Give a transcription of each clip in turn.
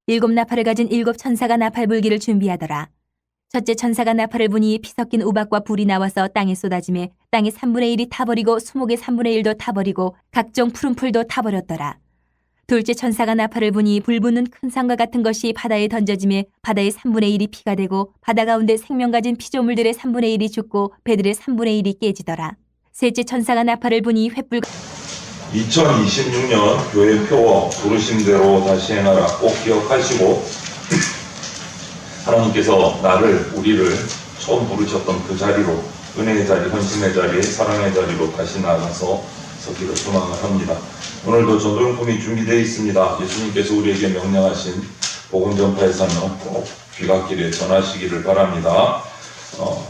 일곱 나팔을 가진 일곱 천사가 나팔 불기를 준비하더라. 첫째 천사가 나팔을 부니 피 섞인 우박과 불이 나와서 땅에 쏟아지매 땅의 3분의 1이 타버리고 수목의 3분의 1도 타버리고 각종 푸른 풀도 타버렸더라. 둘째 천사가 나팔을 부니 불 붙는 큰 산과 같은 것이 바다에 던져지매 바다의 3분의 1이 피가 되고 바다 가운데 생명 가진 피조물들의 3분의 1이 죽고 배들의 3분의 1이 깨지더라. 셋째 천사가 나팔을 부니 횃불 2026년 교회 표어 부르심대로 다시 행하라 꼭 기억하시고 하나님께서 우리를 처음 부르셨던 그 자리로 은혜의 자리, 헌신의 자리, 사랑의 자리로 다시 나아가서 서기를 소망을 합니다. 오늘도 전도용품이 준비되어 있습니다. 예수님께서 우리에게 명령하신 복음 전파의 사명 꼭 귀갓길에 전하시기를 바랍니다.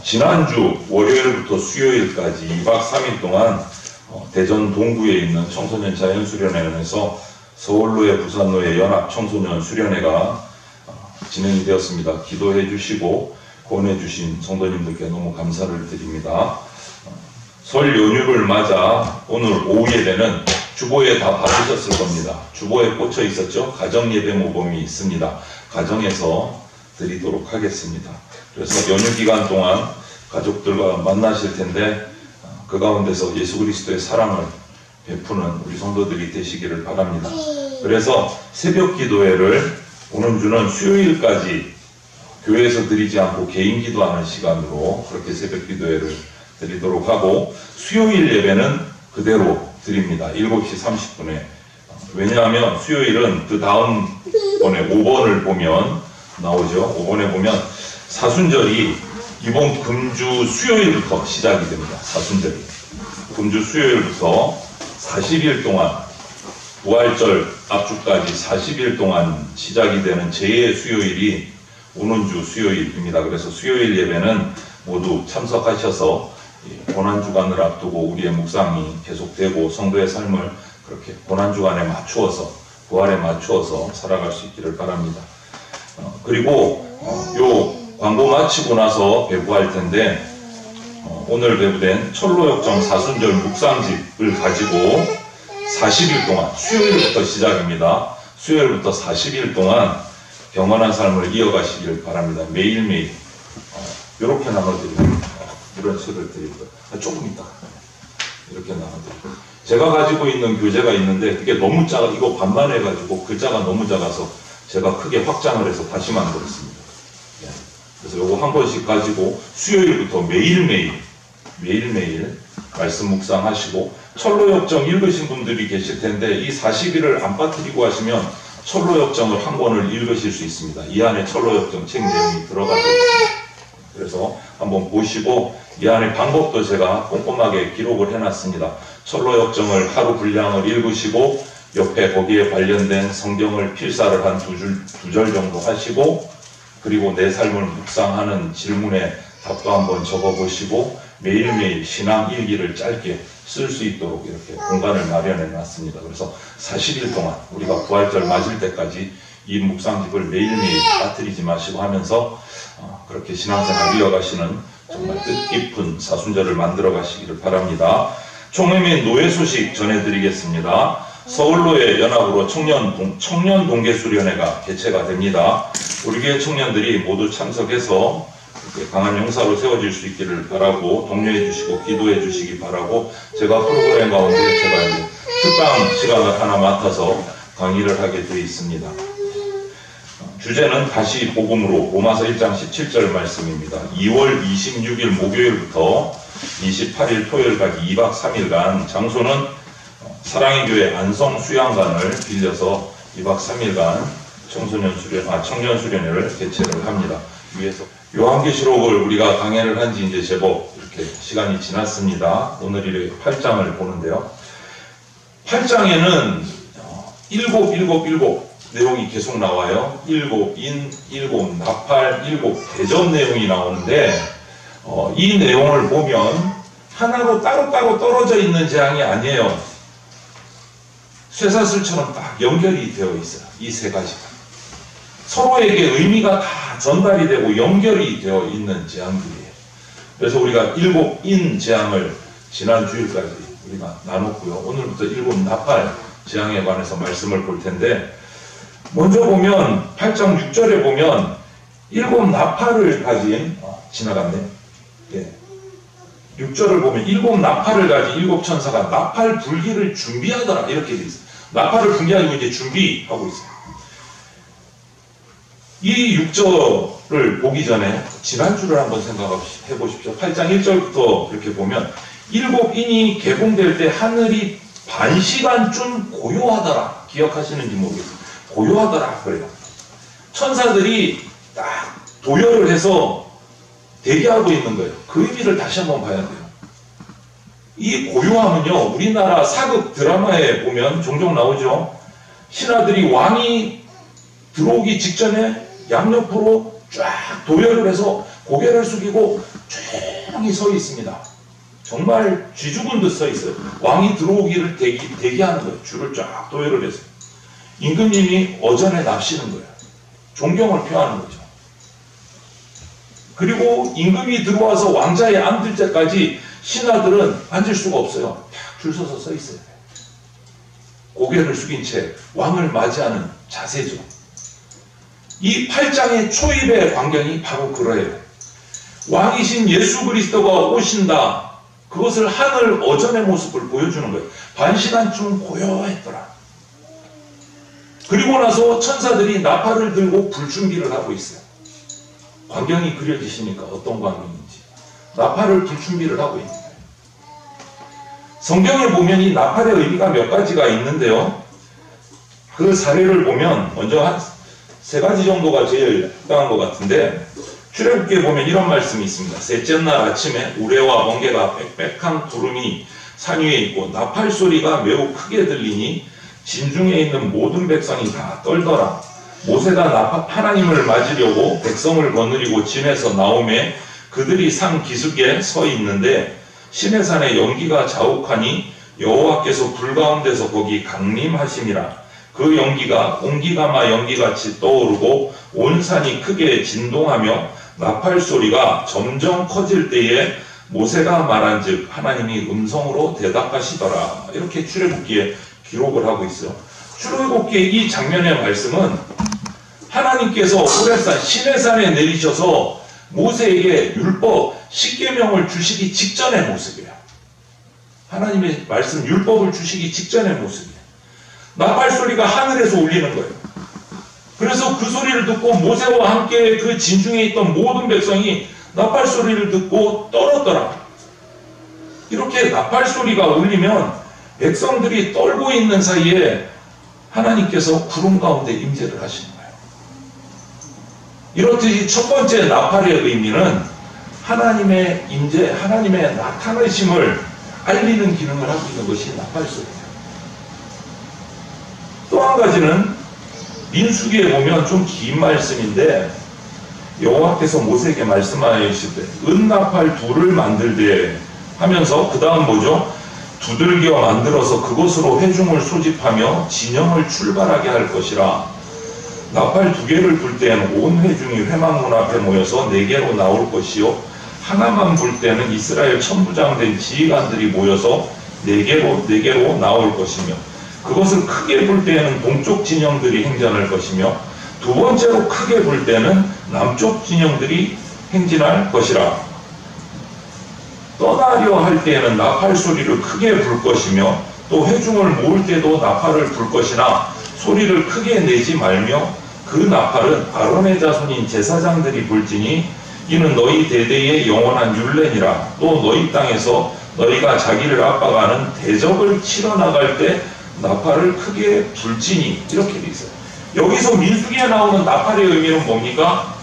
지난주 월요일부터 수요일까지 2박 3일 동안 대전 동구에 있는 청소년 자연수련회에서 서울로의 부산로의 연합 청소년 수련회가 진행이 되었습니다. 기도해 주시고 권해 주신 성도님들께 너무 감사를 드립니다. 설 연휴를 맞아 오늘 오후 예배는 주보에 다 받으셨을 겁니다. 주보에 꽂혀 있었죠? 가정 예배 모범이 있습니다. 가정에서 드리도록 하겠습니다. 그래서 연휴 기간 동안 가족들과 만나실 텐데 그 가운데서 예수 그리스도의 사랑을 베푸는 우리 성도들이 되시기를 바랍니다. 그래서 새벽 기도회를 오는 주는 수요일까지 교회에서 드리지 않고 개인 기도하는 시간으로 그렇게 새벽 기도회를 드리도록 하고 수요일 예배는 그대로 드립니다. 7시 30분에. 왜냐하면 수요일은 그 다음 번에 5번을 보면 나오죠. 5번에 보면 사순절이 이번 금주 수요일부터 시작이 됩니다. 사순절이. 금주 수요일부터 40일 동안 부활절 앞주까지 40일 동안 시작이 되는 제2의 수요일이 오는 주 수요일입니다. 그래서 수요일 예배는 모두 참석하셔서 고난주간을 앞두고 우리의 묵상이 계속되고 성도의 삶을 그렇게 고난주간에 맞추어서 부활에 맞추어서 살아갈 수 있기를 바랍니다. 그리고 요 광고 마치고 나서 배부할 텐데 오늘 배부된 철로역정 사순절 묵상집을 가지고 40일 동안 수요일부터 시작입니다. 수요일부터 40일 동안 경건한 삶을 이어가시길 바랍니다. 매일매일 이렇게 나눠드리고 이런 책을 드리고요. 조금 있다가 이렇게 나눠드리고 제가 가지고 있는 교재가 있는데 그게 너무 작아 이거 반만 해가지고 글자가 너무 작아서 제가 크게 확장을 해서 다시 만들었습니다. 그래서 요거 한 번씩 가지고 수요일부터 매일매일 말씀 묵상하시고 철로역정 읽으신 분들이 계실 텐데 이 40일을 안 빠뜨리고 하시면 철로역정을 한 권을 읽으실 수 있습니다. 이 안에 철로역정 책 내용이 들어가 있습니다. 그래서 한번 보시고 이 안에 방법도 제가 꼼꼼하게 기록을 해놨습니다. 철로역정을 하루 분량을 읽으시고 옆에 거기에 관련된 성경을 필사를 한 두 절 정도 하시고 그리고 내 삶을 묵상하는 질문에 답도 한번 적어보시고 매일매일 신앙 일기를 짧게 쓸 수 있도록 이렇게 공간을 마련해 놨습니다. 그래서 40일 동안 우리가 부활절 맞을 때까지 이 묵상집을 매일매일 빠뜨리지 마시고 하면서 그렇게 신앙생활 이어가시는 정말 뜻깊은 사순절을 만들어 가시기를 바랍니다. 총회민 노예 소식 전해드리겠습니다. 서울로의 연합으로 청년 동계수련회가 개최가 됩니다. 우리 교회 청년들이 모두 참석해서 강한 용사로 세워질 수 있기를 바라고 독려해 주시고 기도해 주시기 바라고 제가 프로그램 가운데 제가 이제 특강 시간을 하나 맡아서 강의를 하게 되어 있습니다. 주제는 다시 복음으로 로마서 1장 17절 말씀입니다. 2월 26일 목요일부터 28일 토요일까지 2박 3일간 장소는 사랑의 교회 안성 수양관을 빌려서 2박 3일간 청년 수련회를 개최를 합니다. 위에서 요한계시록을 우리가 강해를 한 지 이제 제법 이렇게 시간이 지났습니다. 오늘 이렇게 8장을 보는데요. 8장에는 일곱 내용이 계속 나와요. 일곱 인, 일곱 나팔, 일곱 대접 내용이 나오는데 이 내용을 보면 하나로 따로따로 떨어져 있는 재앙이 아니에요. 쇠사슬처럼 딱 연결이 되어 있어요. 이 세 가지가. 서로에게 의미가 다 전달이 되고 연결이 되어 있는 재앙들이에요. 그래서 우리가 일곱 인 재앙을 지난 주일까지 우리가 나눴고요. 오늘부터 일곱 나팔 재앙에 관해서 말씀을 볼 텐데 먼저 보면 8장 6절에 보면 일곱 나팔을 가진 지나갔네. 예. 6절을 보면 일곱 나팔을 가진 일곱 천사가 나팔 불기를 준비하더라 이렇게 돼 있어요. 나팔을 불기하고 이제 준비하고 있어요. 이 6절을 보기 전에 지난주를 한번 생각해 보십시오. 8장 1절부터 이렇게 보면 일곱 인이 개봉될 때 하늘이 반시간쯤 고요하더라. 기억하시는지 모르겠어요. 고요하더라 그래요. 천사들이 딱 도열을 해서 대기하고 있는 거예요. 그 의미를 다시 한번 봐야 돼요. 이 고요함은요, 우리나라 사극 드라마에 보면 종종 나오죠. 신하들이 왕이 들어오기 직전에 양옆으로 쫙 도열을 해서 고개를 숙이고 조용히 서 있습니다. 정말 쥐 죽은 듯 서 있어요. 왕이 들어오기를 대기하는 거예요. 줄을 쫙 도열을 해서. 임금님이 어전에 납시는 거예요. 존경을 표하는 거죠. 그리고 임금이 들어와서 왕자에 앉을 때까지 신하들은 앉을 수가 없어요. 탁 줄 서서 서 있어요. 고개를 숙인 채 왕을 맞이하는 자세죠. 이 8장의 초입의 광경이 바로 그러해요. 왕이신 예수 그리스도가 오신다. 그것을 하늘 어전의 모습을 보여주는 거예요. 반시간쯤 고요했더라. 그리고 나서 천사들이 나팔을 들고 불준비를 하고 있어요. 광경이 그려지시니까 어떤 광경인지. 나팔을 불준비를 하고 있는 거예요. 성경에 보면 이 나팔의 의미가 몇 가지가 있는데요. 그 사례를 보면 먼저 한 세 가지 정도가 제일 적당한 것 같은데, 출애굽기에 보면 이런 말씀이 있습니다. 셋째 날 아침에 우레와 번개가 빽빽한 구름이 산 위에 있고 나팔 소리가 매우 크게 들리니 진중에 있는 모든 백성이 다 떨더라. 모세가 하나님을 맞으려고 백성을 거느리고 진에서 나오매 그들이 산 기슭에 서 있는데 시내산에 연기가 자욱하니 여호와께서 불 가운데서 거기 강림하심이라. 그 연기가 온기가마 연기같이 떠오르고 온 산이 크게 진동하며 나팔 소리가 점점 커질 때에 모세가 말한즉 하나님이 음성으로 대답하시더라. 이렇게 출애굽기에 기록을 하고 있어요. 출애굽기의 이 장면의 말씀은 하나님께서 호렙산 시내산에 내리셔서 모세에게 율법, 십계명을 주시기 직전의 모습이에요. 하나님의 말씀, 율법을 주시기 직전의 모습이에요. 나팔 소리가 하늘에서 울리는 거예요. 그래서 그 소리를 듣고 모세와 함께 그 진중에 있던 모든 백성이 나팔 소리를 듣고 떨었더라. 이렇게 나팔 소리가 울리면 백성들이 떨고 있는 사이에 하나님께서 구름 가운데 임재를 하시는 거예요. 이렇듯이 첫 번째 나팔의 의미는 하나님의 임재, 하나님의 나타나심을 알리는 기능을 하고 있는 것이 나팔 소리예요. 또 한 가지는 민수기에 보면 좀 긴 말씀인데 여호와께서 모세에게 말씀하시되 은나팔 둘을 만들되 하면서 그 다음 뭐죠? 두들겨 만들어서 그것으로 회중을 소집하며 진영을 출발하게 할 것이라. 나팔 두 개를 불 때는 온 회중이 회막문 앞에 모여서 네 개로 나올 것이요 하나만 불 때는 이스라엘 천부장된 지휘관들이 모여서 네 개로 나올 것이며 그것을 크게 불 때에는 동쪽 진영들이 행전할 것이며 두 번째로 크게 불 때는 남쪽 진영들이 행진할 것이라. 떠나려 할 때에는 나팔 소리를 크게 불 것이며 또 회중을 모을 때도 나팔을 불 것이나 소리를 크게 내지 말며 그 나팔은 아론의 자손인 제사장들이 불지니 이는 너희 대대의 영원한 율례니라. 또 너희 땅에서 너희가 자기를 압박하는 대적을 치러 나갈 때 나팔을 크게 불지니. 이렇게 돼 있어요. 여기서 민수기에 나오는 나팔의 의미는 뭡니까?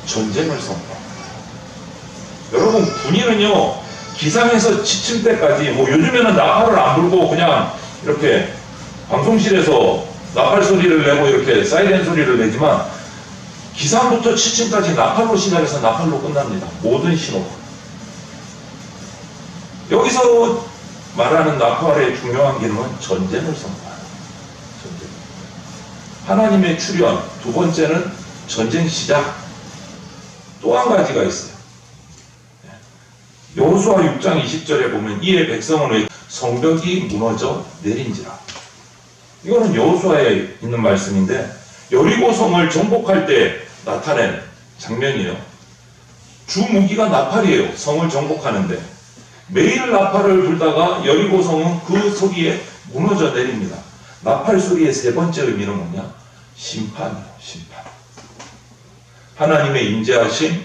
전쟁을 선포합니다. 여러분, 군인은요 기상에서 지칠 때까지 요즘에는 나팔을 안 불고 그냥 이렇게 방송실에서 나팔 소리를 내고 이렇게 사이렌 소리를 내지만 기상부터 지침까지 나팔로 시작해서 나팔로 끝납니다. 모든 신호가. 여기서 말하는 나팔의 중요한 기능은 전쟁을 선포하는 전쟁. 하나님의 출현, 두 번째는 전쟁 시작. 또 한 가지가 있어요. 여호수아 6장 20절에 보면 이에 백성은 성벽이 무너져 내린지라. 이거는 여호수아에 있는 말씀인데 여리고성을 정복할 때 나타낸 장면이에요. 주 무기가 나팔이에요. 성을 정복하는데 매일 나팔을 불다가 여리고성은 그 소리에 무너져 내립니다. 나팔 소리의 세 번째 의미는 뭐냐? 심판이에요. 심판. 하나님의 임재하심,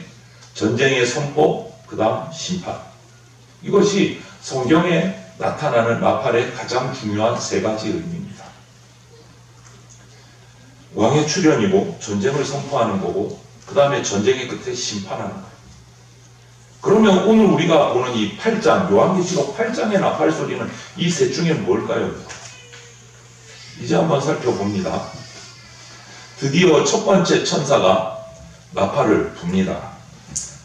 전쟁의 선포, 그 다음 심판. 이것이 성경에 나타나는 나팔의 가장 중요한 세 가지 의미입니다. 왕의 출현이고 전쟁을 선포하는 거고 그 다음에 전쟁의 끝에 심판하는 거예요. 그러면 오늘 우리가 보는 이 8장, 요한계시록 8장의 나팔 소리는 이 셋 중에 뭘까요? 이제 한번 살펴봅니다. 드디어 첫 번째 천사가 나팔을 붑니다.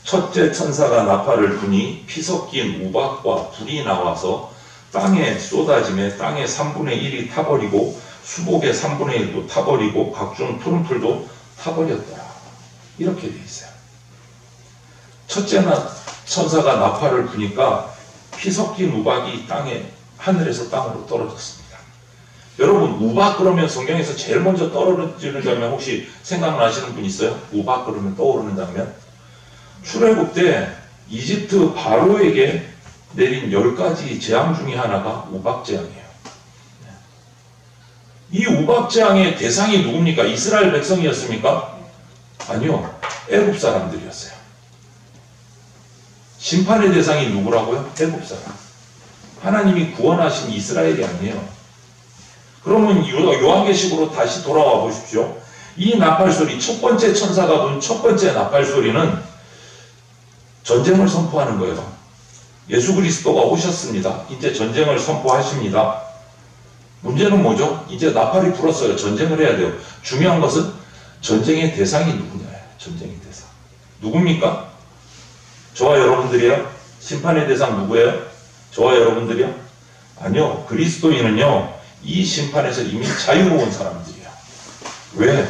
첫째 천사가 나팔을 부니 피 섞인 우박과 불이 나와서 땅에 쏟아짐에 땅의 3분의 1이 타버리고 수복의 3분의 1도 타버리고 각종 푸른 풀도 타버렸더라. 이렇게 돼 있어요. 첫째 천사가 나팔을 부니까 피 섞인 우박이 하늘에서 땅으로 떨어졌습니다. 여러분, 우박 그러면 성경에서 제일 먼저 떨어지는 장면 혹시 생각나시는 분 있어요? 우박 그러면 떠오르는 장면? 출애굽 때 이집트 바로에게 내린 10가지 재앙 중에 하나가 우박 재앙이에요. 이 우박 재앙의 대상이 누굽니까? 이스라엘 백성이었습니까? 아니요. 애굽 사람들이었어요. 심판의 대상이 누구라고요? 애굽 사람. 하나님이 구원하신 이스라엘이 아니에요. 그러면 요한계시록으로 다시 돌아와 보십시오. 이 나팔 소리, 첫 번째 천사가 본 첫 번째 나팔 소리는 전쟁을 선포하는 거예요. 예수 그리스도가 오셨습니다. 이제 전쟁을 선포하십니다. 문제는 뭐죠? 이제 나팔이 불었어요. 전쟁을 해야 돼요. 중요한 것은 전쟁의 대상이 누구냐예요. 전쟁의 대상. 누굽니까? 저와 여러분들이요? 심판의 대상 누구예요? 저와 여러분들이요? 아니요. 그리스도인은요, 이 심판에서 이미 자유로운 사람들이에요. 왜?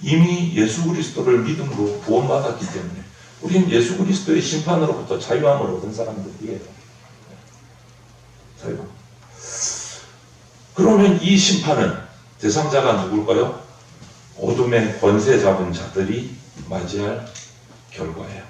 이미 예수 그리스도를 믿음으로 구원받았기 때문에 우린 예수 그리스도의 심판으로부터 자유함을 얻은 사람들이에요. 자유. 그러면 이 심판은 대상자가 누굴까요? 어둠의 권세 잡은 자들이 맞이할 결과예요.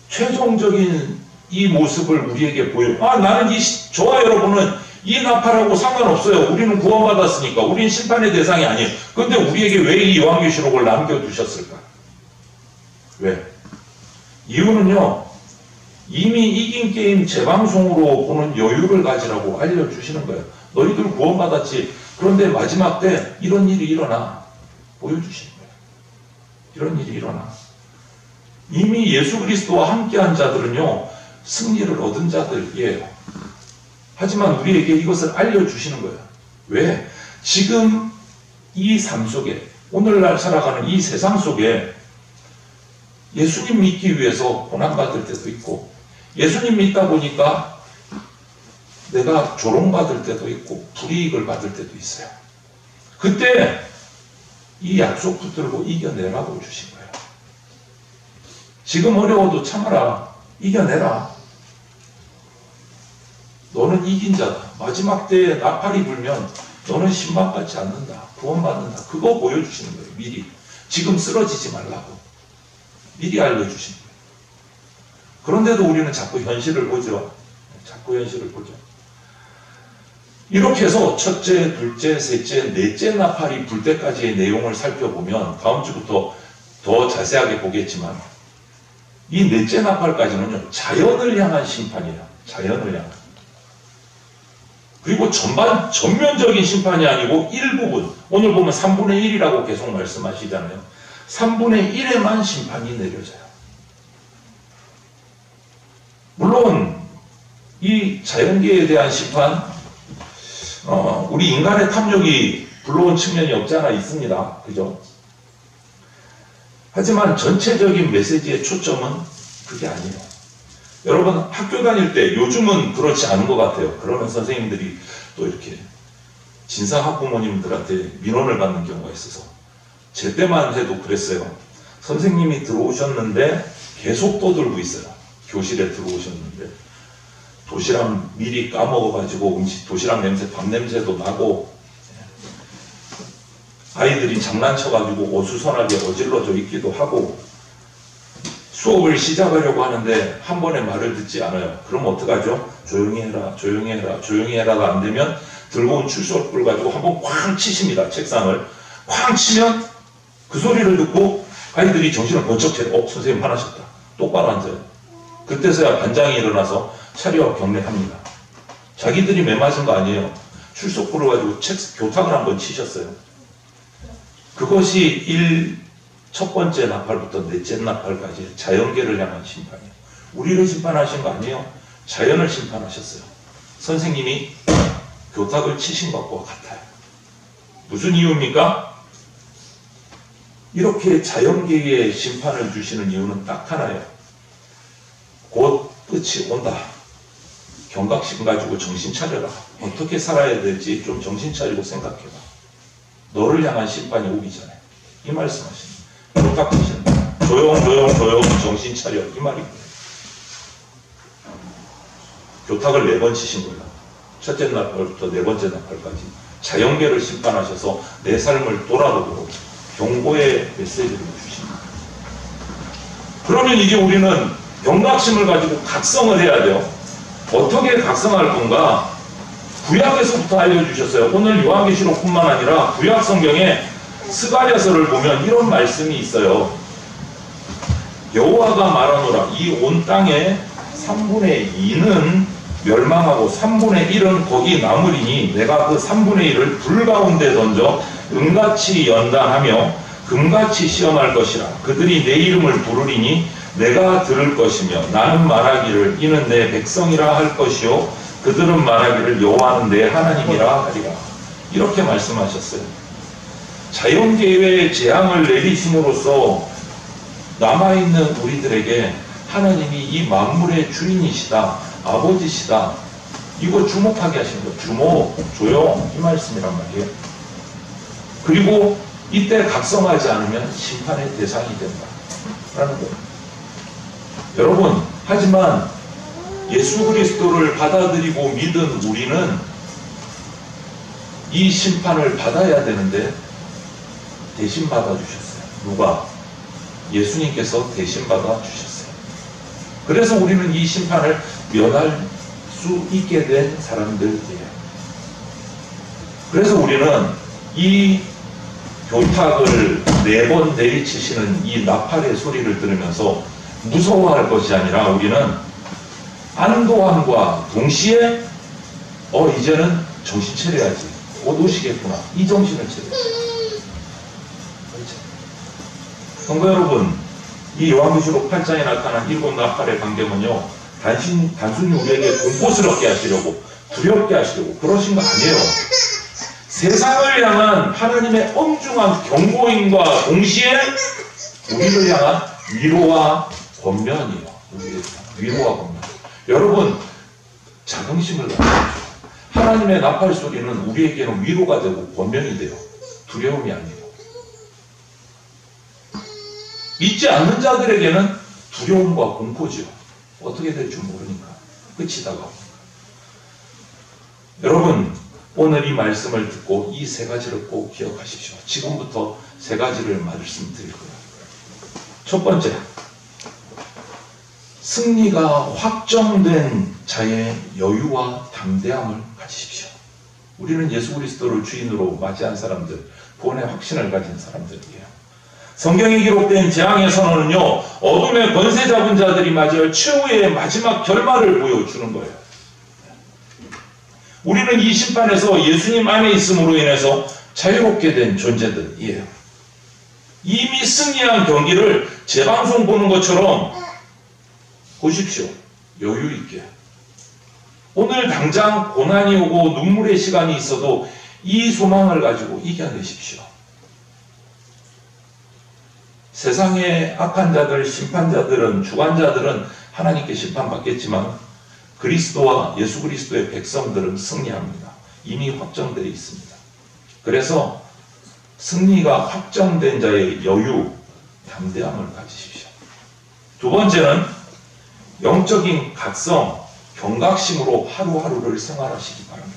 최종적인 이 모습을 우리에게 보여. 나는 저와 여러분은 이 나팔하고 상관없어요. 우리는 구원받았으니까. 우리는 심판의 대상이 아니에요. 그런데 우리에게 왜 이 요한계시록을 남겨두셨을까? 왜? 이유는요, 이미 이긴 게임 재방송으로 보는 여유를 가지라고 알려주시는 거예요. 너희들 구원받았지. 그런데 마지막 때 이런 일이 일어나. 보여주시는 거예요. 이런 일이 일어나. 이미 예수 그리스도와 함께한 자들은요, 승리를 얻은 자들이에요. 하지만 우리에게 이것을 알려주시는 거예요. 왜? 지금 이 삶 속에, 오늘날 살아가는 이 세상 속에 예수님 믿기 위해서 고난받을 때도 있고, 예수님 믿다 보니까 내가 조롱받을 때도 있고, 불이익을 받을 때도 있어요. 그때 이 약속 붙들고 이겨내라고 주신 거예요. 지금 어려워도 참아라. 이겨내라. 너는 이긴 자다. 마지막 때에 나팔이 불면 너는 신방받지 않는다. 구원받는다. 그거 보여주시는 거예요. 미리. 지금 쓰러지지 말라고. 미리 알려주시는 거예요. 그런데도 우리는 자꾸 현실을 보죠. 자꾸 현실을 보죠. 이렇게 해서 첫째, 둘째, 셋째, 넷째 나팔이 불 때까지의 내용을 살펴보면 다음 주부터 더 자세하게 보겠지만 이 넷째 나팔까지는요, 자연을 향한 심판이에요. 자연을 향한. 그리고 전면적인 심판이 아니고 일부분, 오늘 보면 3분의 1이라고 계속 말씀하시잖아요. 3분의 1에만 심판이 내려져요. 물론 이 자연계에 대한 심판, 우리 인간의 탐욕이 불러온 측면이 없지 않아 있습니다. 그죠? 하지만 전체적인 메시지의 초점은 그게 아니에요. 여러분, 학교 다닐 때 요즘은 그렇지 않은 것 같아요. 그러면 선생님들이 또 이렇게 진상학부모님들한테 민원을 받는 경우가 있어서, 제 때만 해도 그랬어요. 선생님이 들어오셨는데 계속 떠들고 있어요. 교실에 들어오셨는데 도시락 미리 까먹어가지고 도시락 냄새, 밥 냄새도 나고, 아이들이 장난쳐가지고 어수선하게 어질러져 있기도 하고, 수업을 시작하려고 하는데 한 번에 말을 듣지 않아요. 그럼 어떡하죠? 조용히 해라, 조용히 해라, 조용히 해라가 안 되면 들고 온 칠솔불 가지고 한번 쾅 치십니다. 책상을. 쾅 치면 그 소리를 듣고 아이들이 정신을 번쩍 차리고 선생님 화나셨다. 똑바로 앉아요. 그때서야 반장이 일어나서 차려 경례합니다. 자기들이 매 맞은 거 아니에요. 출석부를 가지고 교탁을 한번 치셨어요. 그것이 첫 번째 나팔부터 넷째 나팔까지 자연계를 향한 심판이에요. 우리를 심판하신 거 아니에요. 자연을 심판하셨어요. 선생님이 교탁을 치신 것과 같아요. 무슨 이유입니까? 이렇게 자연계에 심판을 주시는 이유는 딱 하나예요. 곧 끝이 온다. 경각심 가지고 정신 차려라. 어떻게 살아야 될지 좀 정신 차리고 생각해봐. 너를 향한 심판이 오기 전에. 이 말씀하십니다. 교탁하시는 조용 정신 차려. 이 말입니다. 교탁을 4번 치신 거예요. 첫째 나팔부터 4번째 나팔까지. 자연계를 심판하셔서 내 삶을 돌아보고 경고의 메시지를 주십니다. 그러면 이제 우리는 경각심을 가지고 각성을 해야 돼요. 어떻게 각성할 건가? 구약에서부터 알려주셨어요. 오늘 요한계시록뿐만 아니라 구약 성경에 스가랴서를 보면 이런 말씀이 있어요. 여호와가 말하노라. 이 온 땅의 3분의 2는 멸망하고 3분의 1은 거기 남으리니 내가 그 3분의 1을 불 가운데 던져 은같이 연단하며 금같이 시험할 것이라. 그들이 내 이름을 부르리니 내가 들을 것이며 나는 말하기를 이는 내 백성이라 할 것이요 그들은 말하기를 여호와는 내 하나님이라 하리라. 이렇게 말씀하셨어요. 자연계획의 재앙을 내리심으로써 남아있는 우리들에게 하나님이 이 만물의 주인이시다, 아버지시다, 이거 주목하게 하신 거예요. 주목, 조용, 이 말씀이란 말이에요. 그리고 이때 각성하지 않으면 심판의 대상이 된다 라는 거예요. 여러분, 하지만 예수 그리스도를 받아들이고 믿은 우리는 이 심판을 받아야 되는데 대신 받아주셨어요. 누가? 예수님께서 대신 받아주셨어요. 그래서 우리는 이 심판을 면할 수 있게 된 사람들이에요. 그래서 우리는 이 교탁을 4번 내리치시는 이 나팔의 소리를 들으면서 무서워할 것이 아니라 우리는 안도함과 동시에 이제는 정신 차려야지. 곧 오시겠구나. 이 정신을 차려야지. 성도 여러분, 이 요한계시록 8장에 나타난 7 나팔의 강경은요, 단순히 우리에게 공포스럽게 하시려고, 두렵게 하시려고 그러신 거 아니에요. 세상을 향한 하나님의 엄중한 경고임과 동시에 우리를 향한 위로와 권면이에요. 위로와 권면. 여러분, 자긍심을 가지십시오. 하나님의 나팔 소리는 우리에게는 위로가 되고 권면이 돼요. 두려움이 아니에요. 믿지 않는 자들에게는 두려움과 공포지요. 어떻게 될 줄 모르니까 끝이 다가옵니다. 여러분, 오늘 이 말씀을 듣고 이 3가지를 꼭 기억하십시오. 지금부터 3가지를 말씀드릴 거예요. 첫 번째, 승리가 확정된 자의 여유와 담대함을 가지십시오. 우리는 예수 그리스도를 주인으로 맞이한 사람들, 구원의 확신을 가진 사람들이에요. 성경에 기록된 재앙의 선언은요, 어둠의 권세 잡은 자들이 맞이할 최후의 마지막 결말을 보여주는 거예요. 우리는 이 심판에서 예수님 안에 있음으로 인해서 자유롭게 된 존재들이에요. 이미 승리한 경기를 재방송 보는 것처럼 보십시오. 여유 있게. 오늘 당장 고난이 오고 눈물의 시간이 있어도 이 소망을 가지고 이겨내십시오. 세상의 악한 자들, 심판자들은, 주관자들은 하나님께 심판받겠지만 그리스도와 예수 그리스도의 백성들은 승리합니다. 이미 확정되어 있습니다. 그래서 승리가 확정된 자의 여유, 담대함을 가지십시오. 두 번째는 영적인 각성, 경각심으로 하루하루를 생활하시기 바랍니다.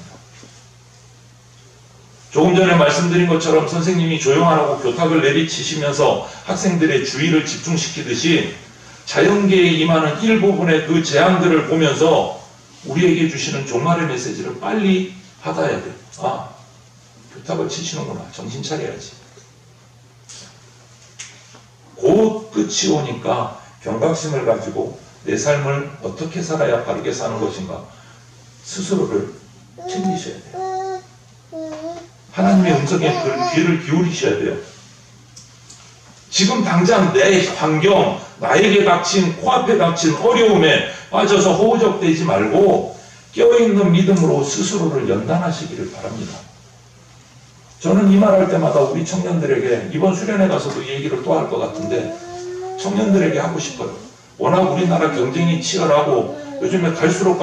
조금 전에 말씀드린 것처럼 선생님이 조용하라고 교탁을 내리치시면서 학생들의 주의를 집중시키듯이 자연계에 임하는 일부분의 그 재앙들을 보면서 우리에게 주시는 종말의 메시지를 빨리 받아야 돼요. 아, 교탁을 치시는구나. 정신 차려야지. 곧 끝이 오니까 경각심을 가지고 내 삶을 어떻게 살아야 바르게 사는 것인가 스스로를 챙기셔야 돼요. 하나님의 음성에 귀를 기울이셔야 돼요. 지금 당장 내 환경, 나에게 닥친, 코앞에 닥친 어려움에 빠져서 허우적대지 말고 깨어있는 믿음으로 스스로를 연단하시기를 바랍니다. 저는 이 말할 때마다 우리 청년들에게 이번 수련회 가서도 이 얘기를 또 할 것 같은데 청년들에게 하고 싶어요. 워낙 우리나라 경쟁이 치열하고 요즘에 갈수록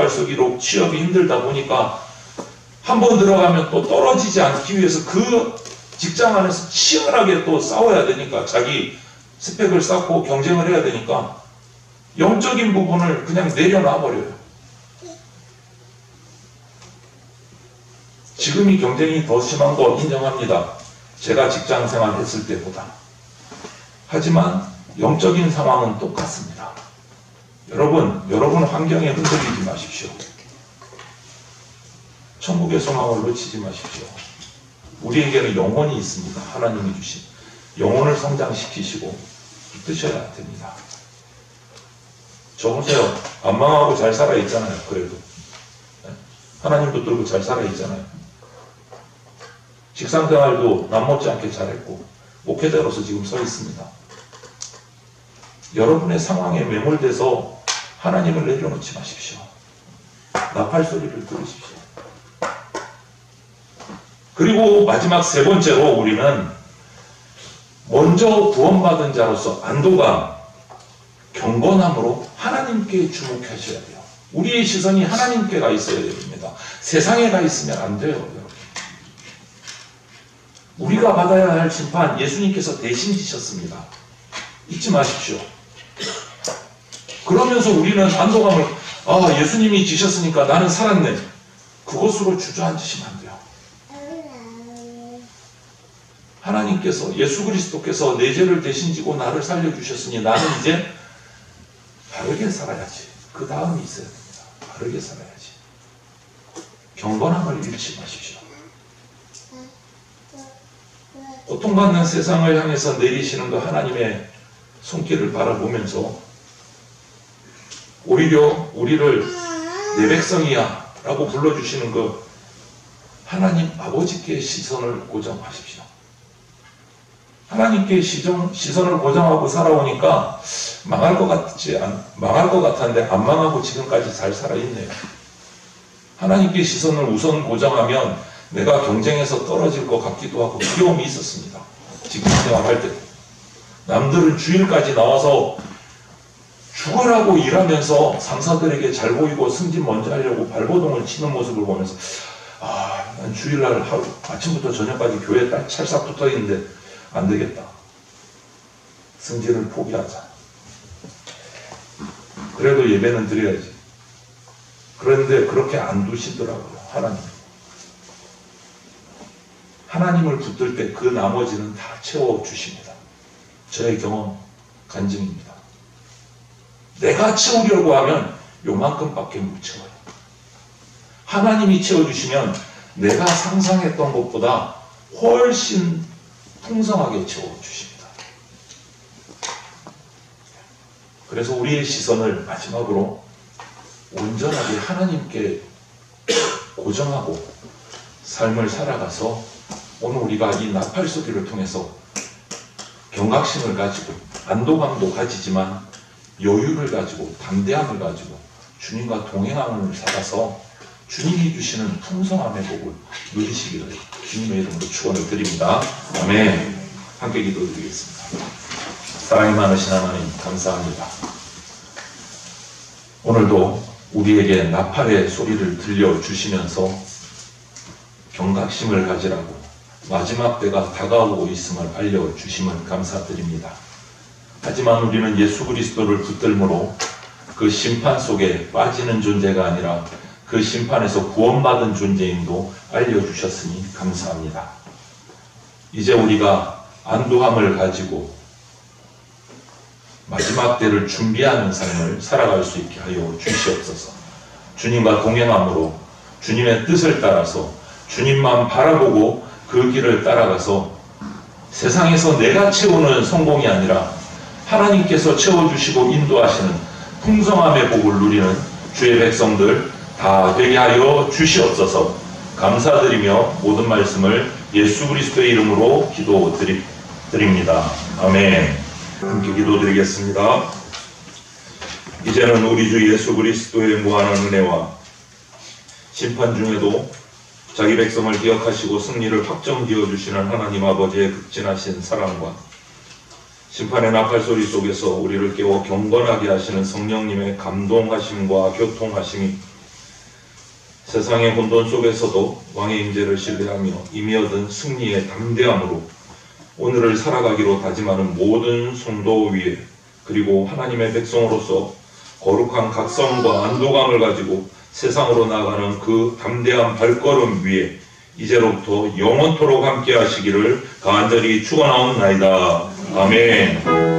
취업이 힘들다 보니까 한 번 들어가면 또 떨어지지 않기 위해서 그 직장 안에서 치열하게 또 싸워야 되니까 자기 스펙을 쌓고 경쟁을 해야 되니까 영적인 부분을 그냥 내려놔 버려요. 지금이 경쟁이 더 심한 거 인정합니다. 제가 직장 생활 했을 때보다. 하지만 영적인 상황은 똑같습니다. 여러분 환경에 흔들리지 마십시오. 천국의 소망을 놓치지 마십시오. 우리에게는 영혼이 있습니다. 하나님이 주신 영혼을 성장시키시고 붙드셔야 됩니다. 저 보세요. 안 망하고 잘 살아있잖아요. 그래도 하나님 붙들고 잘 살아있잖아요. 직장생활도 남 못지않게 잘했고 목회자로서 지금 서 있습니다. 여러분의 상황에 매몰돼서 하나님을 내려놓지 마십시오. 나팔 소리를 들으십시오. 그리고 마지막 세 번째로 우리는 먼저 구원받은 자로서 안도감, 경건함으로 하나님께 주목하셔야 돼요. 우리의 시선이 하나님께 가 있어야 됩니다. 세상에 가 있으면 안 돼요, 여러분. 우리가 받아야 할 심판 예수님께서 대신 지셨습니다. 잊지 마십시오. 그러면서 우리는 안도감을 예수님이 지셨으니까 나는 살았네. 그것으로 주저앉으시면 안 돼요. 하나님께서 예수 그리스도께서 내 죄를 대신 지고 나를 살려주셨으니 나는 이제 바르게 살아야지. 그 다음이 있어야 됩니다. 바르게 살아야지. 경건함을 잃지 마십시오. 고통받는 세상을 향해서 내리시는 그 하나님의 손길을 바라보면서 오히려 우리를 내 백성이야 라고 불러주시는 그 하나님 아버지께 시선을 고정하십시오. 하나님께 시선을 고정하고 살아오니까 망할 것 같았는데 안 망하고 지금까지 잘 살아있네요. 하나님께 시선을 우선 고정하면 내가 경쟁에서 떨어질 것 같기도 하고 두려움이 있었습니다. 직장 생활할 때 남들은 주일까지 나와서 죽으라고 일하면서 상사들에게 잘 보이고 승진 먼저 하려고 발버둥을 치는 모습을 보면서 난 주일날 하루 아침부터 저녁까지 교회에 딱 찰싹 붙어있는데 안 되겠다. 승진을 포기하자. 그래도 예배는 드려야지. 그런데 그렇게 안 두시더라고요. 하나님을 붙들 때 그 나머지는 다 채워주십니다. 저의 경험 간증입니다. 내가 채우려고 하면 요만큼밖에 못 채워요. 하나님이 채워주시면 내가 상상했던 것보다 훨씬 풍성하게 채워주십니다. 그래서 우리의 시선을 마지막으로 온전하게 하나님께 고정하고 삶을 살아가서 오늘 우리가 이 나팔 소리를 통해서 경각심을 가지고 안도감도 가지지만 여유를 가지고 담대함을 가지고 주님과 동행함을 살아서 주님이 주시는 풍성함의 복을 누리시기를 주님의 이름으로 축원을 드립니다. 아멘. 함께 기도드리겠습니다. 사랑이 많으신 하나님 감사합니다. 오늘도 우리에게 나팔의 소리를 들려주시면서 경각심을 가지라고 마지막 때가 다가오고 있음을 알려주심을 감사드립니다. 하지만 우리는 예수 그리스도를 붙들므로 그 심판 속에 빠지는 존재가 아니라 그 심판에서 구원받은 존재임도 알려주셨으니 감사합니다. 이제 우리가 안도함을 가지고 마지막 때를 준비하는 삶을 살아갈 수 있게 하여 주시옵소서. 주님과 동행함으로 주님의 뜻을 따라서 주님만 바라보고 그 길을 따라가서 세상에서 내가 채우는 성공이 아니라 하나님께서 채워주시고 인도하시는 풍성함의 복을 누리는 주의 백성들 다 되게 하여 주시옵소서. 감사드리며 모든 말씀을 예수 그리스도의 이름으로 기도드립니다. 아멘. 함께 기도드리겠습니다. 이제는 우리 주 예수 그리스도의 무한한 은혜와 심판 중에도 자기 백성을 기억하시고 승리를 확정지어 주시는 하나님 아버지의 극진하신 사랑과 심판의 나팔소리 속에서 우리를 깨워 경건하게 하시는 성령님의 감동하심과 교통하심이 세상의 혼돈 속에서도 왕의 임재를 신뢰하며 이미 얻은 승리의 담대함으로 오늘을 살아가기로 다짐하는 모든 성도 위에 그리고 하나님의 백성으로서 거룩한 각성과 안도감을 가지고 세상으로 나아가는 그 담대한 발걸음 위에 이제로부터 영원토록 함께 하시기를 간절히 축원하옵나이다. 아멘.